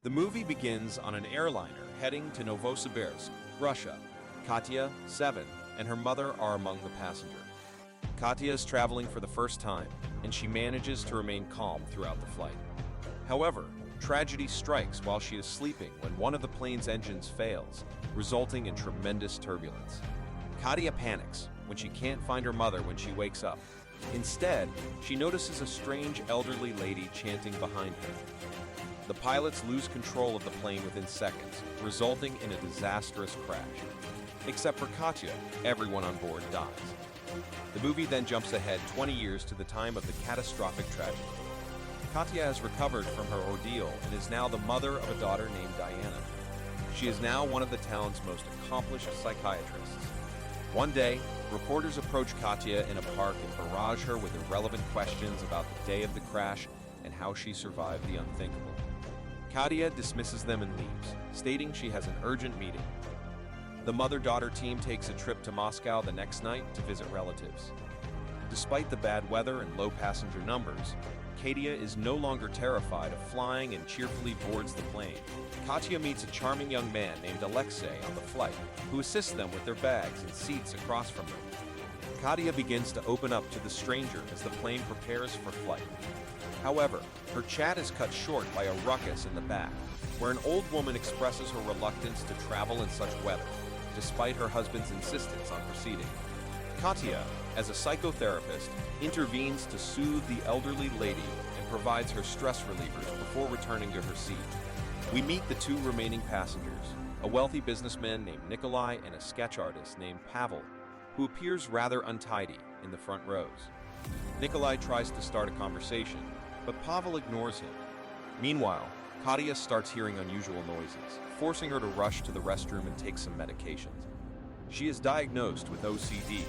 The movie begins on an airliner heading to Novosibirsk, Russia. Katya, 7, and her mother are among the passengers. Katya is traveling for the first time, and she manages to remain calm throughout the flight. However, tragedy strikes while she is sleeping when one of the plane's engines fails, resulting in tremendous turbulence. Katya panics when she can't find her mother when she wakes up. Instead, she notices a strange elderly lady chanting behind her. The pilots lose control of the plane within seconds, resulting in a disastrous crash. Except for Katya, everyone on board dies. The movie then jumps ahead 20 years to the time of the catastrophic tragedy. Katya has recovered from her ordeal and is now the mother of a daughter named Diana. She is now one of the town's most accomplished psychiatrists. One day, reporters approach Katya in a park and barrage her with irrelevant questions about the day of the crash and how she survived the unthinkable. Katya dismisses them and leaves, stating she has an urgent meeting. The mother-daughter team takes a trip to Moscow the next night to visit relatives. Despite the bad weather and low passenger numbers, Katya is no longer terrified of flying and cheerfully boards the plane. Katya meets a charming young man named Alexei on the flight, who assists them with their bags and seats across from them. Katya begins to open up to the stranger as the plane prepares for flight. However, her chat is cut short by a ruckus in the back, where an old woman expresses her reluctance to travel in such weather, despite her husband's insistence on proceeding. Katya, as a psychotherapist, intervenes to soothe the elderly lady and provides her stress relievers before returning to her seat. We meet the two remaining passengers, a wealthy businessman named Nikolai and a sketch artist named Pavel, who appears rather untidy in the front rows. Nikolai tries to start a conversation, but Pavel ignores him. Meanwhile, Katya starts hearing unusual noises, forcing her to rush to the restroom and take some medications. She is diagnosed with OCD,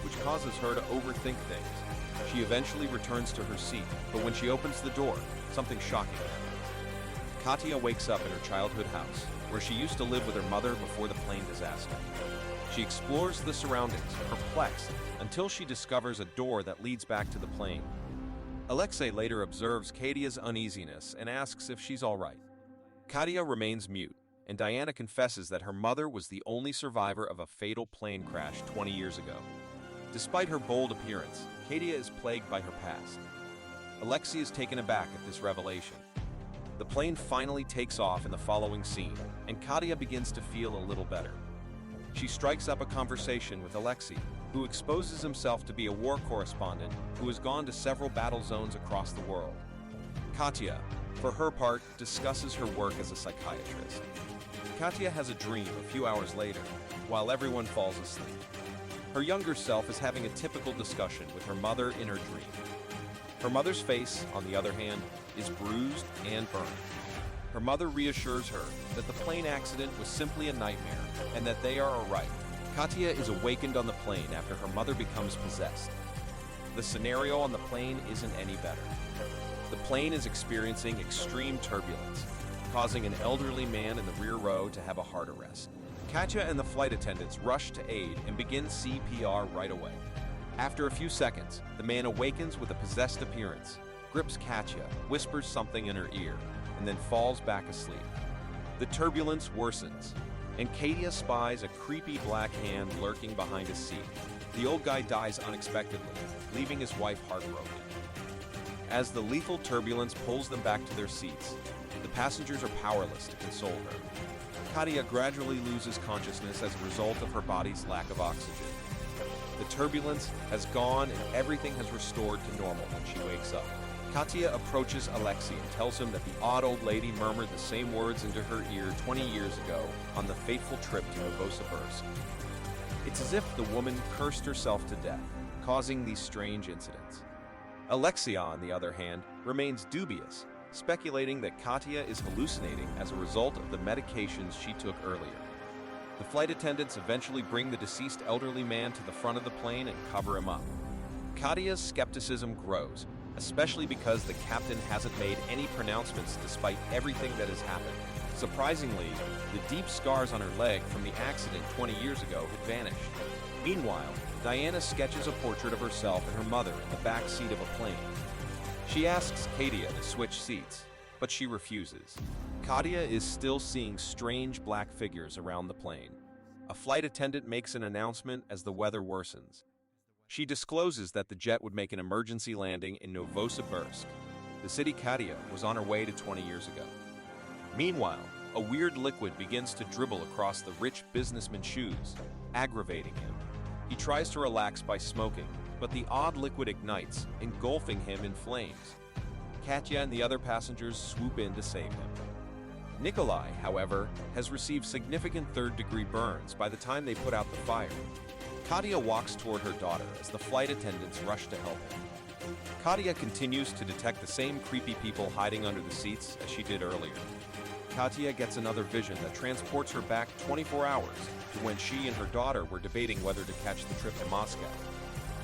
which causes her to overthink things. She eventually returns to her seat, but when she opens the door, something shocking happens. Katya wakes up in her childhood house, where she used to live with her mother before the plane disaster. She explores the surroundings, perplexed, until she discovers a door that leads back to the plane. Alexei later observes Katya's uneasiness and asks if she's all right. Katya remains mute, and Diana confesses that her mother was the only survivor of a fatal plane crash 20 years ago. Despite her bold appearance, Katya is plagued by her past. Alexei is taken aback at this revelation. The plane finally takes off in the following scene, and Katya begins to feel a little better. She strikes up a conversation with Alexei, who exposes himself to be a war correspondent who has gone to several battle zones across the world. Katya, for her part, discusses her work as a psychiatrist. Katya has a dream a few hours later, while everyone falls asleep. Her younger self is having a typical discussion with her mother in her dream. Her mother's face, on the other hand, is bruised and burned. Her mother reassures her that the plane accident was simply a nightmare and that they are all right. Katya is awakened on the plane after her mother becomes possessed. The scenario on the plane isn't any better. The plane is experiencing extreme turbulence, causing an elderly man in the rear row to have a heart arrest. Katya and the flight attendants rush to aid and begin CPR right away. After a few seconds, the man awakens with a possessed appearance, grips Katya, whispers something in her ear, and then falls back asleep. The turbulence worsens, and Katya spies a creepy black hand lurking behind his seat. The old guy dies unexpectedly, leaving his wife heartbroken. As the lethal turbulence pulls them back to their seats, the passengers are powerless to console her. Katya gradually loses consciousness as a result of her body's lack of oxygen. The turbulence has gone and everything has restored to normal when she wakes up. Katya approaches Alexei and tells him that the odd old lady murmured the same words into her ear 20 years ago on the fateful trip to Novosibirsk. It's as if the woman cursed herself to death, causing these strange incidents. Alexia, on the other hand, remains dubious, speculating that Katya is hallucinating as a result of the medications she took earlier. The flight attendants eventually bring the deceased elderly man to the front of the plane and cover him up. Katya's skepticism grows, especially because the captain hasn't made any pronouncements despite everything that has happened. Surprisingly, the deep scars on her leg from the accident 20 years ago had vanished. Meanwhile, Diana sketches a portrait of herself and her mother in the back seat of a plane. She asks Katya to switch seats, but she refuses. Katya is still seeing strange black figures around the plane. A flight attendant makes an announcement as the weather worsens. She discloses that the jet would make an emergency landing in Novosibirsk, the city Katya was on her way to 20 years ago. Meanwhile, a weird liquid begins to dribble across the rich businessman's shoes, aggravating him. He tries to relax by smoking, but the odd liquid ignites, engulfing him in flames. Katya and the other passengers swoop in to save him. Nikolai, however, has received significant third-degree burns by the time they put out the fire. Katya walks toward her daughter as the flight attendants rush to help him. Katya continues to detect the same creepy people hiding under the seats as she did earlier. Katya gets another vision that transports her back 24 hours to when she and her daughter were debating whether to catch the trip to Moscow.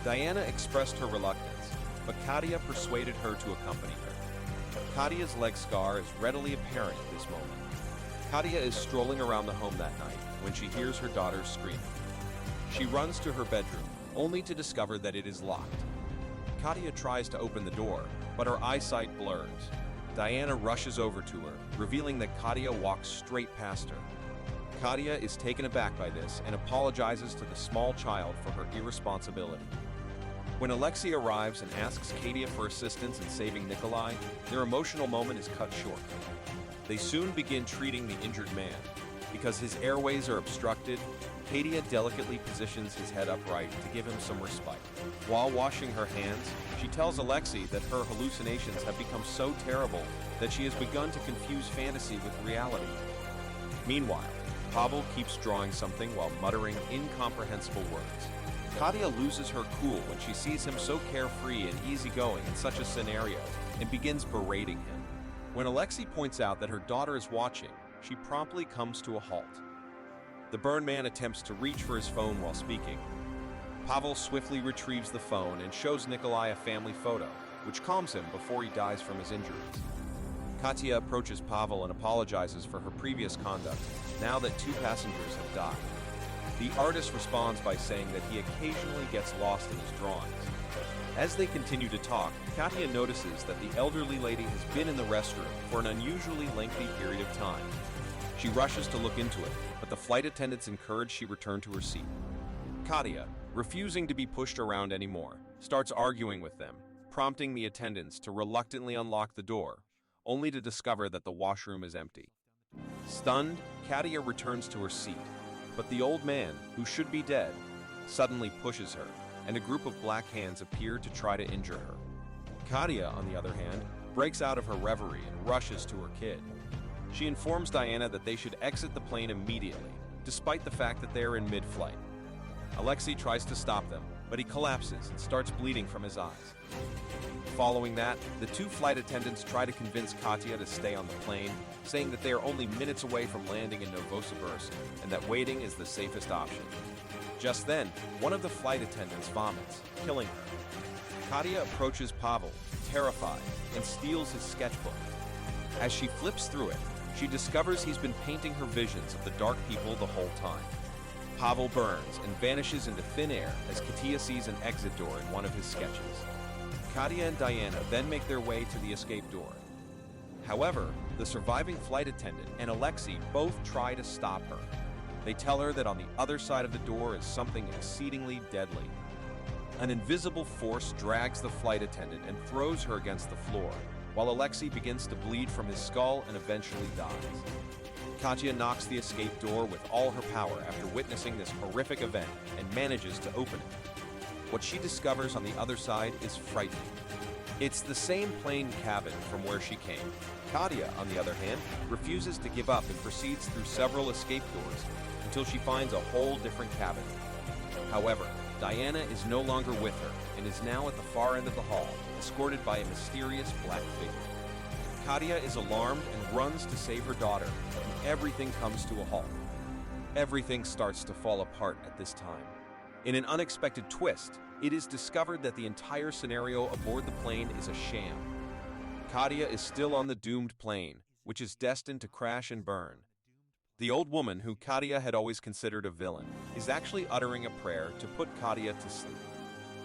Diana expressed her reluctance, but Katya persuaded her to accompany her. Katya's leg scar is readily apparent at this moment. Katya is strolling around the home that night when she hears her daughter screaming. She runs to her bedroom, only to discover that it is locked. Katya tries to open the door, but her eyesight blurs. Diana rushes over to her, revealing that Katya walks straight past her. Katya is taken aback by this and apologizes to the small child for her irresponsibility. When Alexei arrives and asks Katya for assistance in saving Nikolai, their emotional moment is cut short. They soon begin treating the injured man. Because his airways are obstructed, Katya delicately positions his head upright to give him some respite. While washing her hands, she tells Alexei that her hallucinations have become so terrible that she has begun to confuse fantasy with reality. Meanwhile, Pavel keeps drawing something while muttering incomprehensible words. Katya loses her cool when she sees him so carefree and easygoing in such a scenario and begins berating him. When Alexei points out that her daughter is watching, she promptly comes to a halt. The burn man attempts to reach for his phone while speaking. Pavel swiftly retrieves the phone and shows Nikolai a family photo, which calms him before he dies from his injuries. Katya approaches Pavel and apologizes for her previous conduct, now that 2 passengers have died. The artist responds by saying that he occasionally gets lost in his drawings. As they continue to talk, Katya notices that the elderly lady has been in the restroom for an unusually lengthy period of time. She rushes to look into it, but the flight attendants encourage she return to her seat. Katya, refusing to be pushed around anymore, starts arguing with them, prompting the attendants to reluctantly unlock the door, only to discover that the washroom is empty. Stunned, Katya returns to her seat, but the old man, who should be dead, suddenly pushes her, and a group of black hands appear to try to injure her. Katya, on the other hand, breaks out of her reverie and rushes to her kid. She informs Diana that they should exit the plane immediately, despite the fact that they are in mid-flight. Alexei tries to stop them, but he collapses and starts bleeding from his eyes. Following that, the 2 flight attendants try to convince Katya to stay on the plane, saying that they are only minutes away from landing in Novosibirsk and that waiting is the safest option. Just then, one of the flight attendants vomits, killing her. Katya approaches Pavel, terrified, and steals his sketchbook. As she flips through it, she discovers he's been painting her visions of the dark people the whole time. Pavel burns and vanishes into thin air as Katya sees an exit door in one of his sketches. Katya and Diana then make their way to the escape door. However, the surviving flight attendant and Alexei both try to stop her. They tell her that on the other side of the door is something exceedingly deadly. An invisible force drags the flight attendant and throws her against the floor, while Alexei begins to bleed from his skull and eventually dies. Katya knocks the escape door with all her power after witnessing this horrific event and manages to open it. What she discovers on the other side is frightening. It's the same plane cabin from where she came. Katya, on the other hand, refuses to give up and proceeds through several escape doors until she finds a whole different cabin. However, Diana is no longer with her and is now at the far end of the hall, escorted by a mysterious black figure. Katya is alarmed and runs to save her daughter, and everything comes to a halt. Everything starts to fall apart at this time. In an unexpected twist, it is discovered that the entire scenario aboard the plane is a sham. Katya is still on the doomed plane, which is destined to crash and burn. The old woman, who Katya had always considered a villain, is actually uttering a prayer to put Katya to sleep.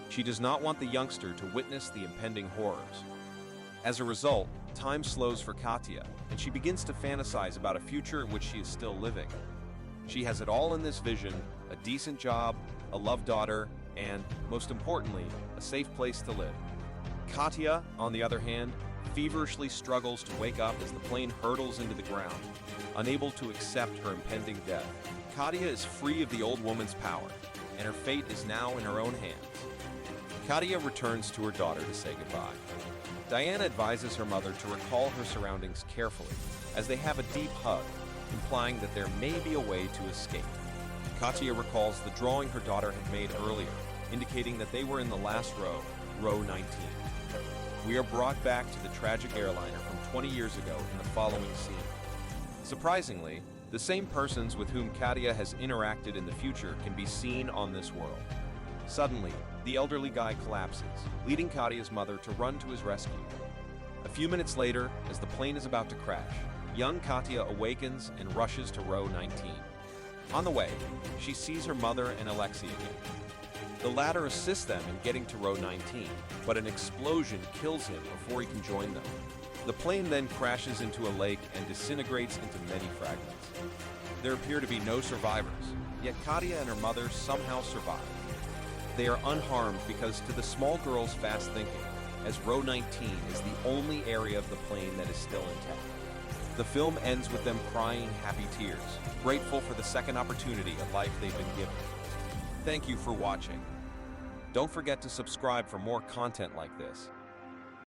She does not want the youngster to witness the impending horrors. As a result, time slows for Katya, and she begins to fantasize about a future in which she is still living. She has it all in this vision: a decent job, a loved daughter, and, most importantly, a safe place to live. Katya, on the other hand, feverishly struggles to wake up as the plane hurtles into the ground, unable to accept her impending death. Katya is free of the old woman's power, and her fate is now in her own hands. Katya returns to her daughter to say goodbye. Diana advises her mother to recall her surroundings carefully, as they have a deep hug, implying that there may be a way to escape. Katya recalls the drawing her daughter had made earlier, indicating that they were in the last row, row 19. We are brought back to the tragic airliner from 20 years ago in the following scene. Surprisingly, the same persons with whom Katya has interacted in the future can be seen on this world. Suddenly, the elderly guy collapses, leading Katya's mother to run to his rescue. A few minutes later, as the plane is about to crash, young Katya awakens and rushes to row 19. On the way, she sees her mother and Alexei again. The latter assists them in getting to row 19, but an explosion kills him before he can join them. The plane then crashes into a lake and disintegrates into many fragments. There appear to be no survivors, yet Katya and her mother somehow survive. They are unharmed because, to the small girl's fast thinking, as row 19 is the only area of the plane that is still intact. The film ends with them crying happy tears, grateful for the second opportunity at life they've been given. Thank you for watching. Don't forget to subscribe for more content like this.